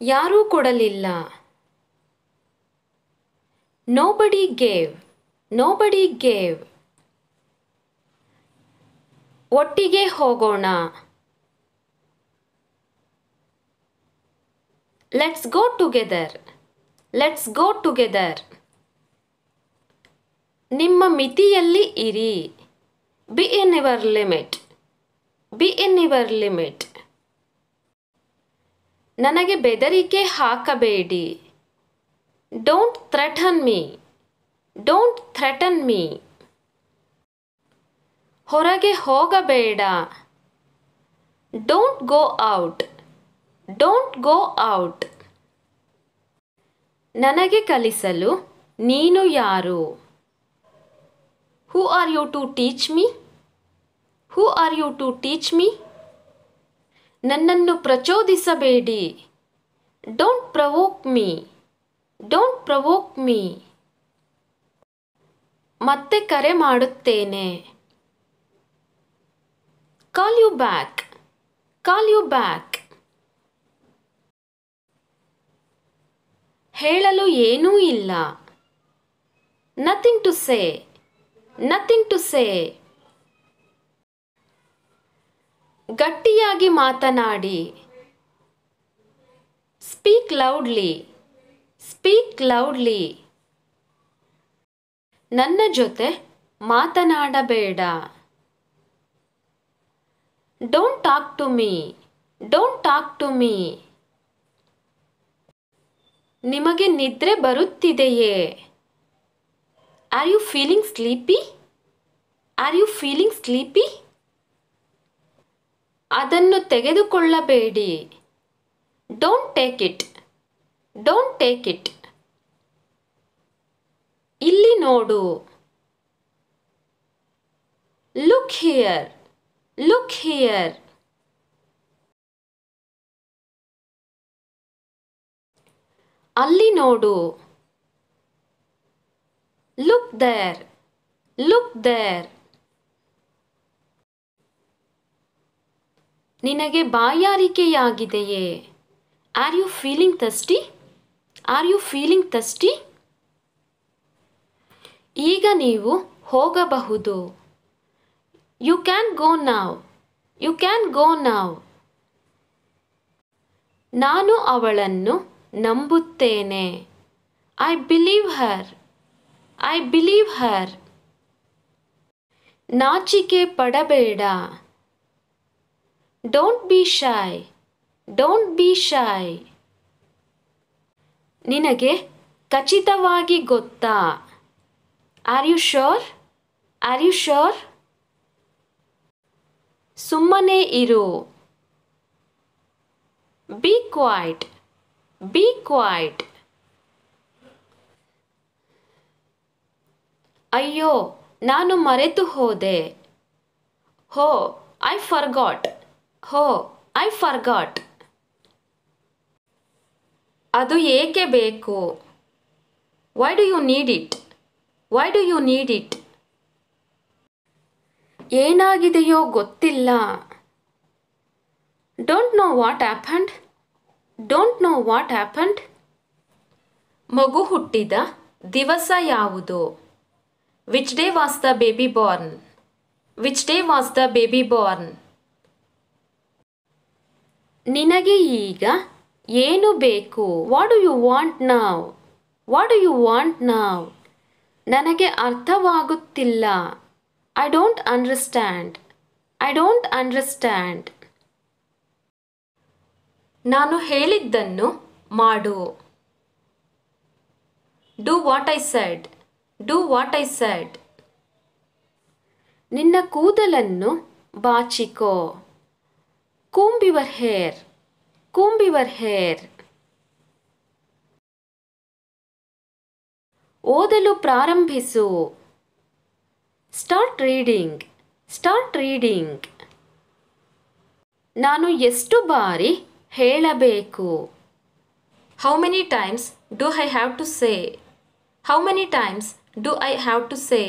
ಯಾರೂ ಕೊಡಲಿಲ್ಲ. Nobody gave. Nobody gave. ಒಟ್ಟಿಗೆ ಹೋಗೋಣ. Let's go together. Let's go together. ನಿಮ್ಮ ಮಿತಿಯಲ್ಲಿ ಇರಿ. Be in your limit. Be in your limit. ನನಗೆ ಬೆದರಿಕೆ ಹಾಕಬೇಡಿ. Don't threaten me. Don't threaten me. ಹೊರಗೆ ಹೋಗಬೇಡ. Don't go out. Don't go out. ನನಗೆ ಕಲಿಸಲು ನೀನು ಯಾರು? Who are you to teach me? Who are you to teach me? ನನ್ನನ್ನು ಪ್ರಚೋದಿಸಬೇಡಿ. Don't provoke me. Don't provoke me. ಮತ್ತೆ ಕರೆ ಮಾಡುತ್ತೇನೆ. Call you back. Call you back. ಹೇಳಲು ಏನೂ ಇಲ್ಲ. Nothing to say. Nothing to say. ಗಟ್ಟಿಯಾಗಿ ಮಾತನಾಡಿ. Speak loudly. Speak loudly. ನನ್ನ ಜೊತೆ ಮಾತನಾಡಬೇಡ. Don't talk to me. Don't talk to me. ನಿಮಗೆ ನಿದ್ರೆ ಬರುತ್ತಿದೆಯೇ? Are you feeling sleepy? Are you feeling sleepy? ಅದನ್ನು ತೆಗೆದುಕೊಳ್ಳಬೇಡಿ. Don't take it. Don't take it. ಇಲ್ಲಿ ನೋಡು. Look here. Look here. ಅಲ್ಲಿ ನೋಡು. Look there. Look there. ನಿನಗೆ ಬಾಯಾರಿಕೆಯಾಗಿದೆಯೇ? Are you feeling thirsty? Are you feeling thirsty? ಈಗ ನೀವು ಹೋಗಬಹುದು. You can go now. You can go now. ನಾನು ಅವಳನ್ನು ನಂಬುತ್ತೇನೆ. I believe her. I believe her. ನಾಚಿಕೆ ಪಡಬೇಡ. Don't be shy. Don't be shy. ನಿನಗೆ ಖಚಿತವಾಗಿ ಗೊತ್ತಾ? Are you sure? Are you sure? ಸುಮ್ಮನೆ ಇರು. Be quiet. Be quiet. ಅಯ್ಯೋ, ನಾನು ಮರೆತು ಹೋದೆ. Oh, I forgot. Oh, I forgot. ಅದು ಏಕೆ ಬೇಕು? Why do you need it? Why do you need it? ಏನಾಗಿದೆಯೋ ಗೊತ್ತಿಲ್ಲ. Don't know what happened. Don't know what happened. ಮಗು ಹುಟ್ಟಿದ ದಿವಸ ಯಾವುದು? Which day was the baby born? Which day was the baby born? ನಿನಗೆ ಈಗ ಏನು ಬೇಕು? What do you want now? What do you want now? ನನಗೆ ಅರ್ಥವಾಗುತ್ತಿಲ್ಲ. I don't understand. I don't understand. ನಾನು ಹೇಳಿದ್ದನ್ನು ಮಾಡು. Do what I said. Do what I said. ನಿನ್ನ ಕೂದಲನ್ನು ಬಾಚಿಕೋ. Comb your hair. Comb your hair. ಓದಲು ಪ್ರಾರಂಭಿಸು. Start reading. Start reading. ನಾನು ಎಷ್ಟು ಬಾರಿ ಹೇಳಬೇಕು? How many times do I have to say? How many times do I have to say?